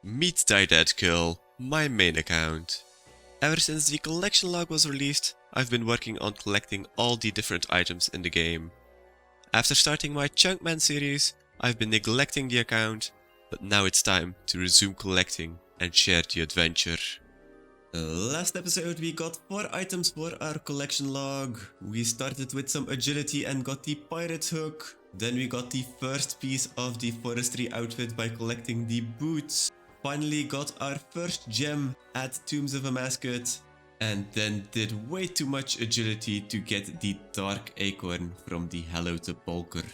Meet Die Dead Kill, my main account. Ever since the collection log was released, I've been working on collecting all the different items in the game. After starting my Chunkman series, I've been neglecting the account, but now it's time to resume collecting and share the adventure. Last episode we got 4 items for our collection log. We started with some agility and got the pirate hook. Then we got the first piece of the forestry outfit by collecting the boots. Finally got our first gem at Tombs of a Mascot. And then did way too much agility to get the dark acorn from the Hello to Bulker.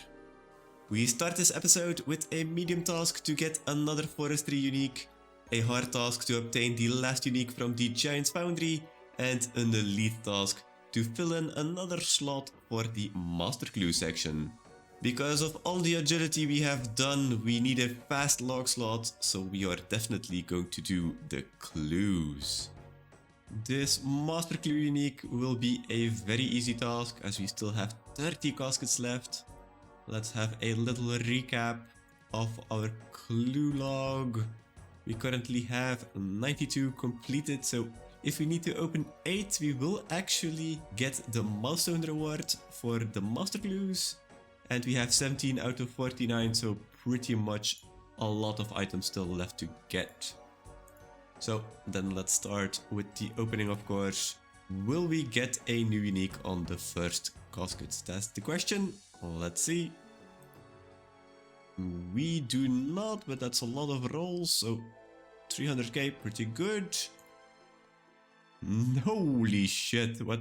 We start this episode with a medium task to get another forestry unique, a hard task to obtain the last unique from the Giant's Foundry, and an elite task to fill in another slot for the Master Clue section. Because of all the agility we have done, we need a fast log slot, so we are definitely going to do the clues. This Master Clue unique will be a very easy task as we still have 30 caskets left. Let's have a little recap of our clue log. We currently have 92 completed, so if we need to open 8, we will actually get the milestone reward for the Master Clues. And we have 17 out of 49, so pretty much a lot of items still left to get. So then let's start with the opening, of course. Will we get a new unique on the first caskets? That's the question. Let's see. We do not, but that's a lot of rolls, so 300k, pretty good. Holy shit, what?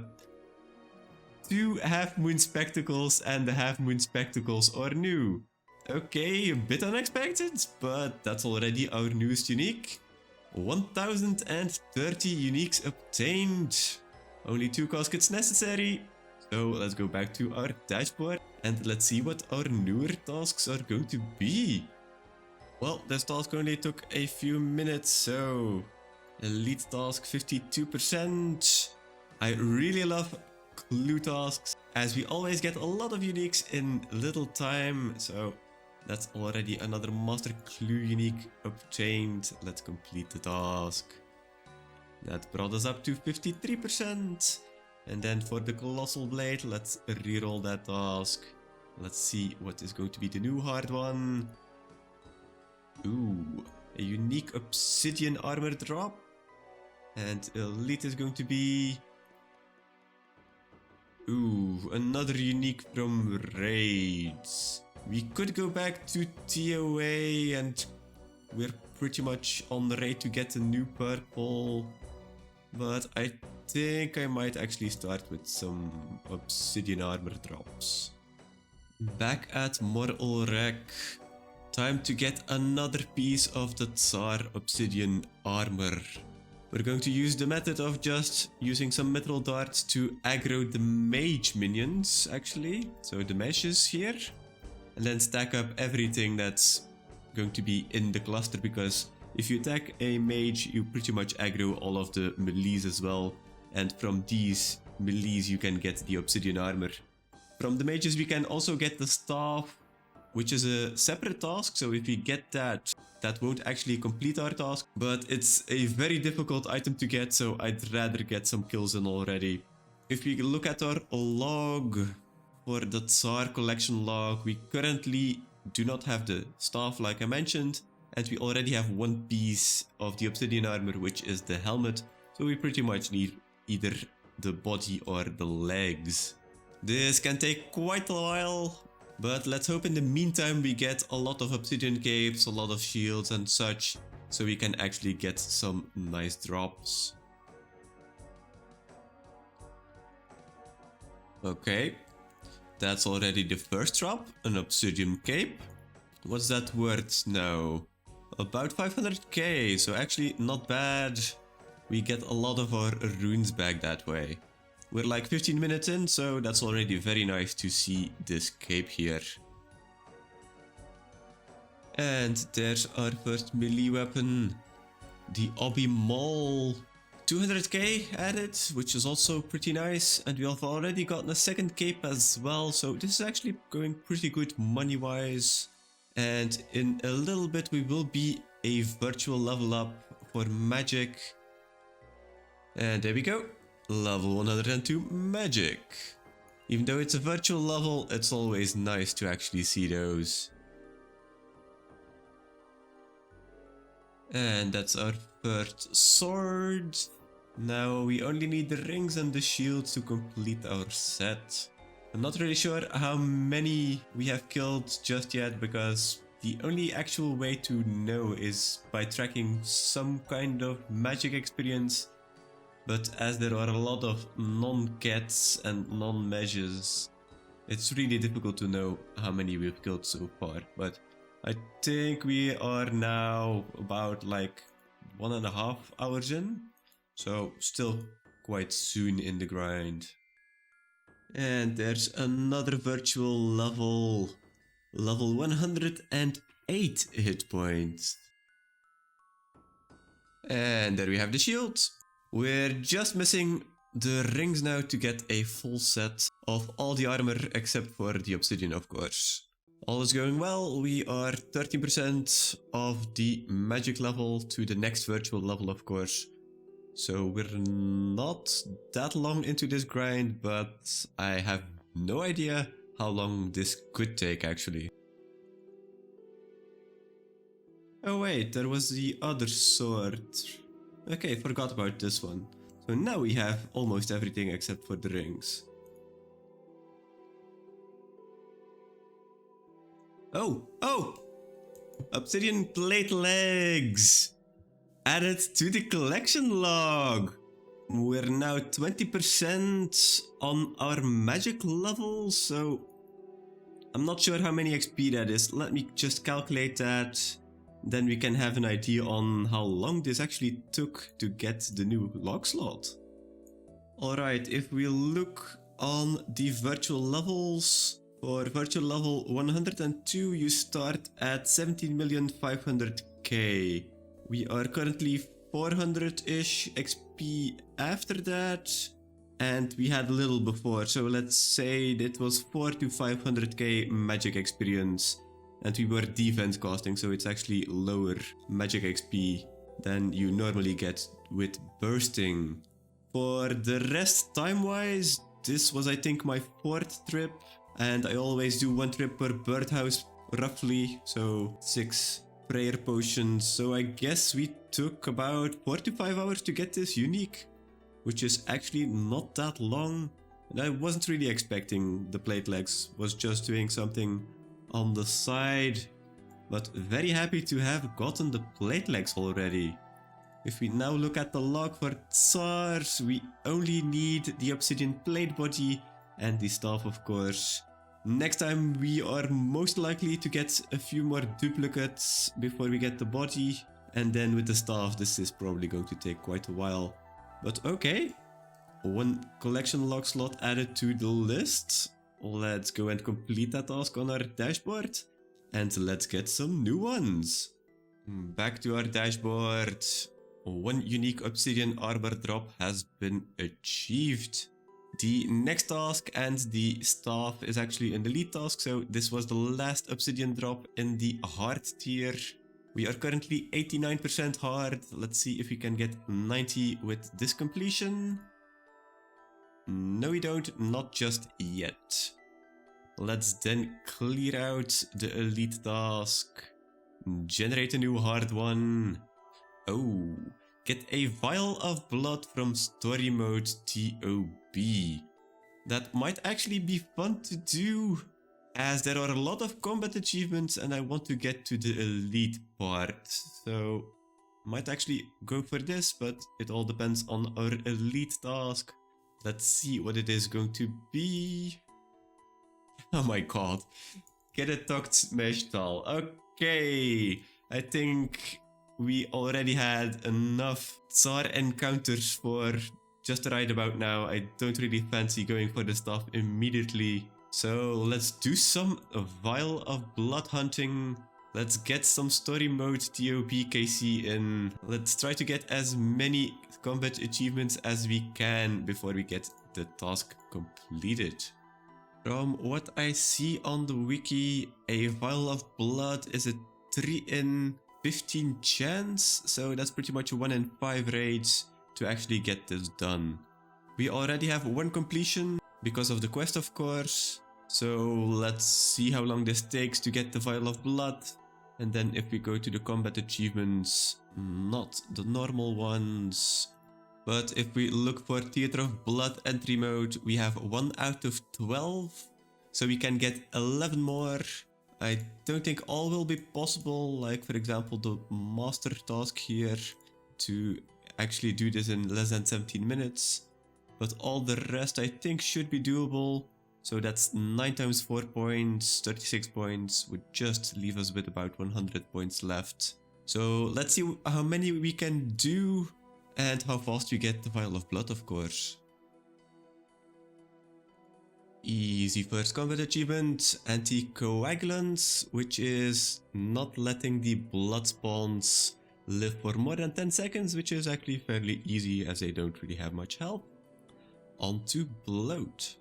2 Half Moon Spectacles, and the Half Moon Spectacles are new. Okay, a bit unexpected, but that's already our newest unique. 1030 uniques obtained. Only 2 caskets necessary. So let's go back to our dashboard and let's see what our newer tasks are going to be. Well, this task only took a few minutes, so elite task 52%. I really love clue tasks as we always get a lot of uniques in little time, so that's already another master clue unique obtained. Let's complete the task. That brought us up to 53%. And then for the Colossal Blade, let's reroll that task. Let's see what is going to be the new hard one. Ooh, a unique obsidian armor drop. And elite is going to be... Ooh, another unique from raids. We could go back to TOA and we're pretty much on the raid to get a new purple. But I think I might actually start with some obsidian armor drops. Back at Mortal Wreck. Time to get another piece of the Tsar obsidian armor. We're going to use the method of just using some metal darts to aggro the mage minions, actually. So the meshes here. And then stack up everything that's going to be in the cluster, because if you attack a mage, you pretty much aggro all of the melees as well. And from these melees you can get the obsidian armor. From the mages we can also get the staff, which is a separate task, so if we get that, that won't actually complete our task. But it's a very difficult item to get, so I'd rather get some kills in already. If we look at our log for the Tsar collection log, we currently do not have the staff like I mentioned. And we already have 1 piece of the obsidian armor, which is the helmet. So we pretty much need either the body or the legs. This can take quite a while, but let's hope in the meantime we get a lot of obsidian capes, a lot of shields and such, so we can actually get some nice drops. Okay, that's already the first drop, an obsidian cape. What's that worth now? About 500k, so actually not bad. We get a lot of our runes back that way. We're like 15 minutes in, so that's already very nice to see this cape here. And there's our first melee weapon, the Obi Maul. 200k added, which is also pretty nice. And we have already gotten a second cape as well, so this is actually going pretty good money-wise. And in a little bit we will be a virtual level up for magic. And there we go. Level 102 magic. Even though it's a virtual level, it's always nice to actually see those. And that's our first sword. Now we only need the rings and the shield to complete our set. I'm not really sure how many we have killed just yet, because the only actual way to know is by tracking some kind of magic experience. But as there are a lot of non-cats and non-measures, it's really difficult to know how many we've killed so far. But I think we are now about like 1.5 hours in. So still quite soon in the grind. And there's another virtual level. Level 108 hit points. And there we have the shield. We're just missing the rings now to get a full set of all the armor except for the obsidian, of course. All is going well. We are 13% of the magic level to the next virtual level, of course. So we're not that long into this grind, but I have no idea how long this could take actually. Oh wait, there was the other sword. Okay, forgot about this one. So now we have almost everything except for the rings. Oh! Obsidian plate legs! Added to the collection log! We're now 20% on our magic level, so I'm not sure how many XP that is. Let me just calculate that. Then we can have an idea on how long this actually took to get the new log slot. Alright, if we look on the virtual levels, for virtual level 102 you start at 17,500,000. We are currently 400-ish XP after that, and we had a little before, so let's say it was 400 to 500k magic experience. And we were defense casting, so it's actually lower magic XP than you normally get with bursting. For the rest time-wise, this was I think my 4th trip, and I always do 1 trip per birdhouse roughly, so 6 prayer potions. So I guess we took about 4 to 5 hours to get this unique, which is actually not that long. And I wasn't really expecting the plate legs, was just doing something on the side, but very happy to have gotten the plate legs already. If we now look at the log for Tsars, we only need the obsidian plate body and the staff, of course. Next time we are most likely to get a few more duplicates before we get the body, and then with the staff this is probably going to take quite a while. But okay, 1 collection log slot added to the list. Let's go and complete that task on our dashboard, and let's get some new ones. Back to our dashboard. 1 unique obsidian armor drop has been achieved. The next task and the staff is actually an elite task, so this was the last obsidian drop in the hard tier. We are currently 89% hard. Let's see if we can get 90 with this completion. No we don't, not just yet. Let's then clear out the elite task. Generate a new hard one. Oh, get a vial of blood from story mode TOB. That might actually be fun to do, as there are a lot of combat achievements and I want to get to the elite part. So, might actually go for this, but it all depends on our elite task. Let's see what it is going to be. Oh my god. Get a tucked mesh towel. Okay. I think we already had enough Tsar encounters for just right about now. I don't really fancy going for the stuff immediately. So let's do some vial of blood hunting. Let's get some story mode TOB KC in. Let's try to get as many combat achievements as we can before we get the task completed. From what I see on the wiki, a vial of blood is a 3-in 15 chance, so that's pretty much 1 in 5 raids to actually get this done. We already have 1 completion because of the quest, of course. So let's see how long this takes to get the Vial of Blood. And then if we go to the combat achievements, not the normal ones, but if we look for Theater of Blood entry mode, we have 1 out of 12. So we can get 11 more. I don't think all will be possible, like for example the master task here, to actually do this in less than 17 minutes. But all the rest I think should be doable. So that's 9 times 4 points, 36 points, would just leave us with about 100 points left. So let's see how many we can do and how fast we get the Vial of Blood, of course. Easy first combat achievement, Anticoagulants, which is not letting the blood spawns live for more than 10 seconds, which is actually fairly easy as they don't really have much health. On to Bloat.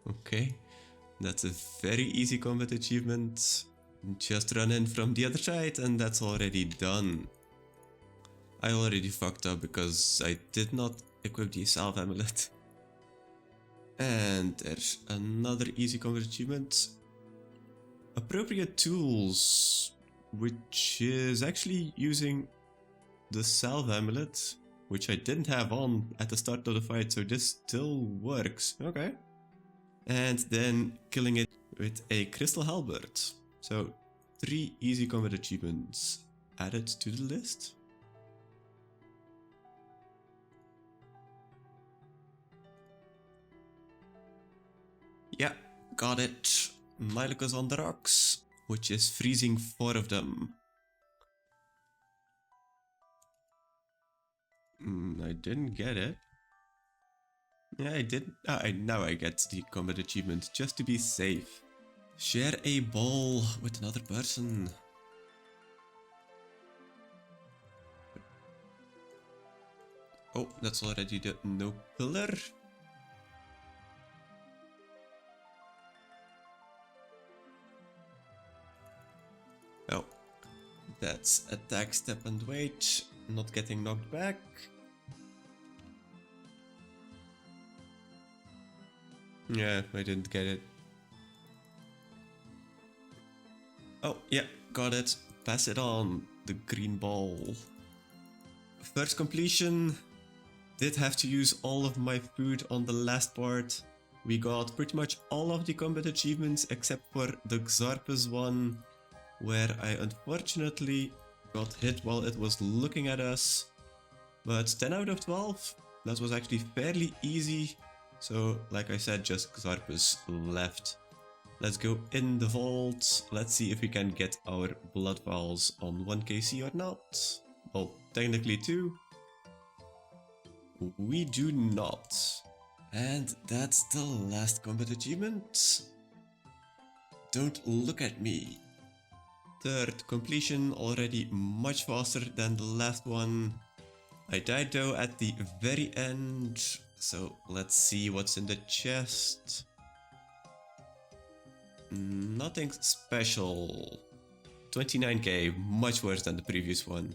Okay, that's a very easy combat achievement. Just run in from the other side and that's already done. I already fucked up because I did not equip the Salve Amulet. And there's another easy combat achievement. Appropriate Tools, which is actually using the Salve Amulet, which I didn't have on at the start of the fight, so this still works. Okay. And then killing it with a Crystal Halberd. So 3 easy combat achievements added to the list. Yeah, got it. Milokus on the rocks, which is freezing 4 of them. I didn't get it. Yeah, I did. Now I get the combat achievement, just to be safe. Share a ball with another person. Oh, that's already the no pillar. Oh, that's attack, step and wait, not getting knocked back. Yeah, I didn't get it. Oh, yeah, got it. Pass it on, the green ball. First completion. Did have to use all of my food on the last part. We got pretty much all of the combat achievements except for the Xarpus one, where I unfortunately got hit while it was looking at us. But 10 out of 12, that was actually fairly easy. So, like I said, just Xarpus left. Let's go in the vault. Let's see if we can get our blood vials on 1 KC or not. Well, technically 2. We do not. And that's the last combat achievement. Don't look at me. Third completion, already much faster than the last one. I died though at the very end. So let's see what's in the chest. Nothing special. 29k, much worse than the previous one.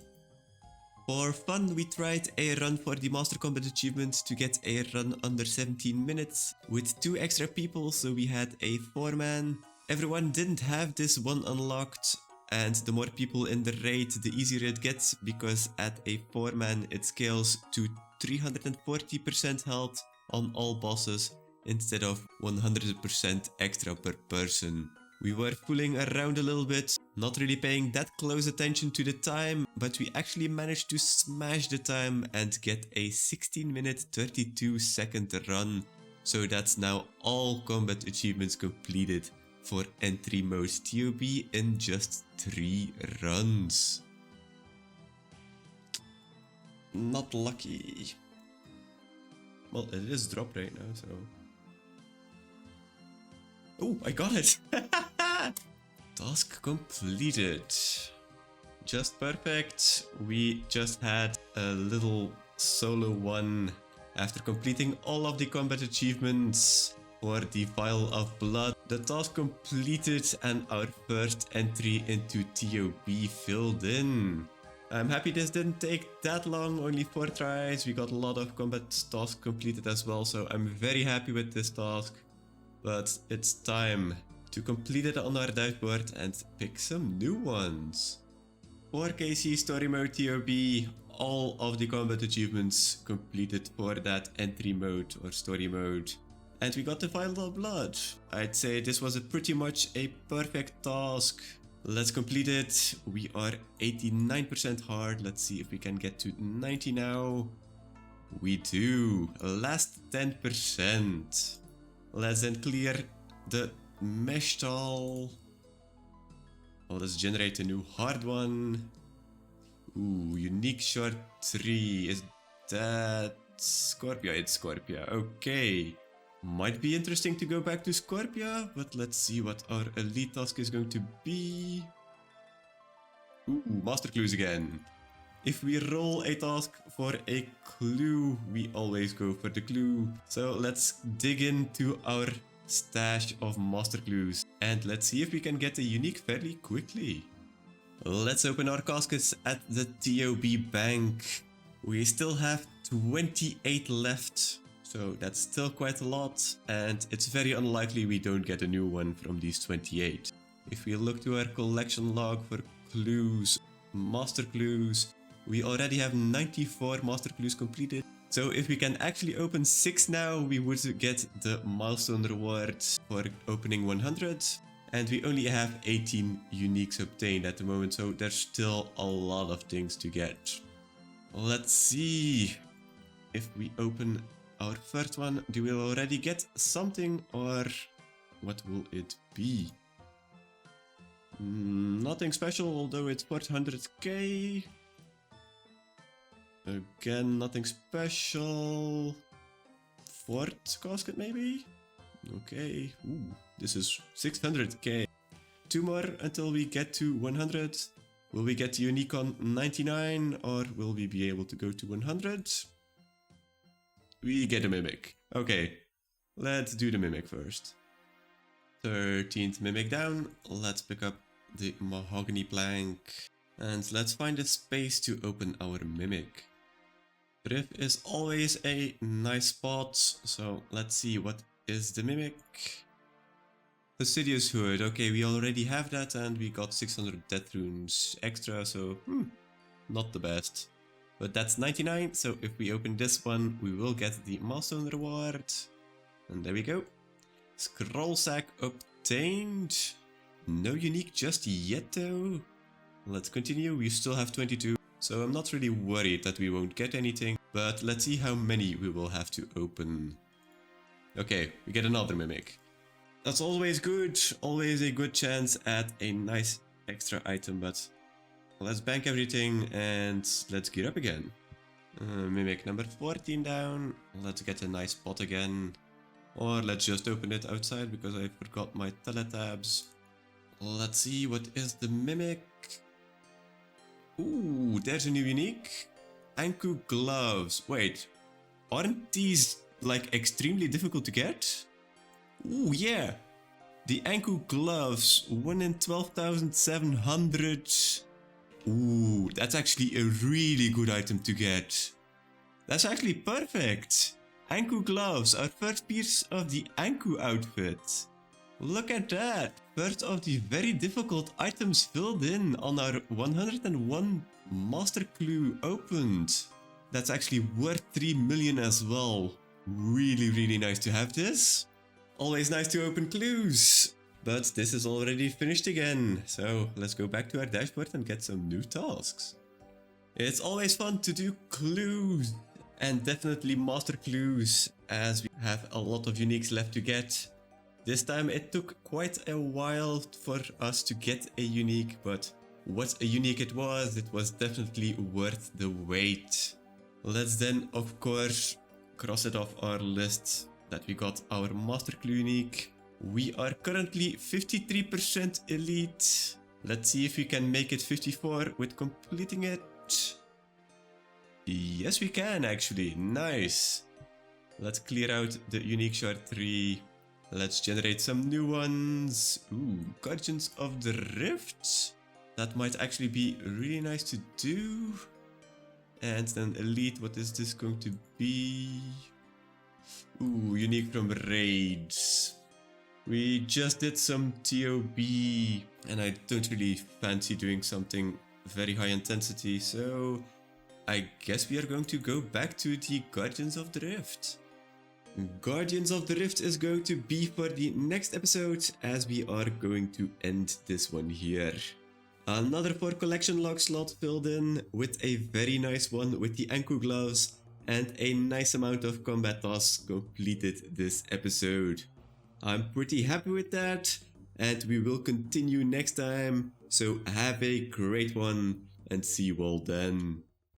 For fun, we tried a run for the Master Combat achievement to get a run under 17 minutes with 2 extra people, so we had a 4-man. Everyone didn't have this one unlocked, and the more people in the raid, the easier it gets, because at a 4-man it scales to 340% health on all bosses instead of 100% extra per person. We were fooling around a little bit, not really paying that close attention to the time, but we actually managed to smash the time and get a 16-minute 32-second run. So that's now all combat achievements completed for entry mode TOB in just 3 runs. Not lucky. Well, it is drop right now, so... Oh, I got it! Task completed. Just perfect. We just had a little solo one after completing all of the combat achievements. for the vial of blood. The task completed and our first entry into TOB filled in. I'm happy this didn't take that long, only 4 tries. We got a lot of combat tasks completed as well, so I'm very happy with this task. But it's time to complete it on our dashboard and pick some new ones. For KC Story Mode TOB, all of the combat achievements completed for that entry mode or story mode. And we got the vial of blood. I'd say this was pretty much a perfect task. Let's complete it. We are 89% hard. Let's see if we can get to 90 now. We do. Last 10%. Let's then clear the mesh tall. Oh, let's generate a new hard one. Ooh, unique short 3. Is that Scorpia? It's Scorpia. Okay. Might be interesting to go back to Scorpia, but let's see what our elite task is going to be. Ooh, master clues again. If we roll a task for a clue, we always go for the clue. So let's dig into our stash of master clues and let's see if we can get a unique fairly quickly. Let's open our caskets at the TOB bank. We still have 28 left. So that's still quite a lot, and it's very unlikely we don't get a new one from these 28. If we look to our collection log for clues, master clues, we already have 94 master clues completed. So if we can actually open 6 now, we would get the milestone reward for opening 100. And we only have 18 uniques obtained at the moment, so there's still a lot of things to get. Let's see if we open our first one. Do we already get something, or what will it be? Nothing special, although it's 400k. Again, nothing special. Fourth casket maybe? Okay. Ooh, this is 600k. 2 more until we get to 100. Will we get unique on 99, or will we be able to go to 100? We get a mimic. Okay, let's do the mimic first. 13th mimic down. Let's pick up the mahogany plank. And let's find a space to open our mimic. Riff is always a nice spot. So let's see, what is the mimic? Fastidious Hood. Okay, we already have that and we got 600 death runes extra, so not the best. But that's 99, so if we open this one, we will get the milestone reward. And there we go. Scroll sack obtained. No unique just yet though. Let's continue, we still have 22. So I'm not really worried that we won't get anything. But let's see how many we will have to open. Okay, we get another mimic. That's always good. Always a good chance at a nice extra item, but let's bank everything and let's gear up again. Mimic number 14 down. Let's get a nice spot again. Or let's just open it outside because I forgot my teletabs. Let's see, what is the mimic? Ooh, there's a new unique. Anku gloves. Wait, aren't these like extremely difficult to get? Ooh, yeah. The Anku gloves, 1 in 12,700. Ooh, that's actually a really good item to get. That's actually perfect. Anku gloves, our first piece of the Anku outfit. Look at that. First of the very difficult items filled in on our 101 master clue opened. That's actually worth 3 million as well. Really nice to have this. Always nice to open clues. But this is already finished again, so let's go back to our dashboard and get some new tasks. It's always fun to do clues, and definitely master clues, as we have a lot of uniques left to get. This time it took quite a while for us to get a unique, but what a unique it was definitely worth the wait. Let's then, of course, cross it off our list that we got our master clue unique. We are currently 53% elite. Let's see if we can make it 54 with completing it. Yes, we can actually. Nice. Let's clear out the unique shard 3. Let's generate some new ones. Ooh, Guardians of the Rift. That might actually be really nice to do. And then Elite, what is this going to be? Ooh, unique from raids. We just did some TOB, and I don't really fancy doing something very high intensity, so I guess we are going to go back to the Guardians of the Rift. Guardians of the Rift is going to be for the next episode, as we are going to end this one here. Another 4 collection log slot filled in with a very nice one with the Anku gloves, and a nice amount of combat tasks completed this episode. I'm pretty happy with that, and we will continue next time, so have a great one and see you all then.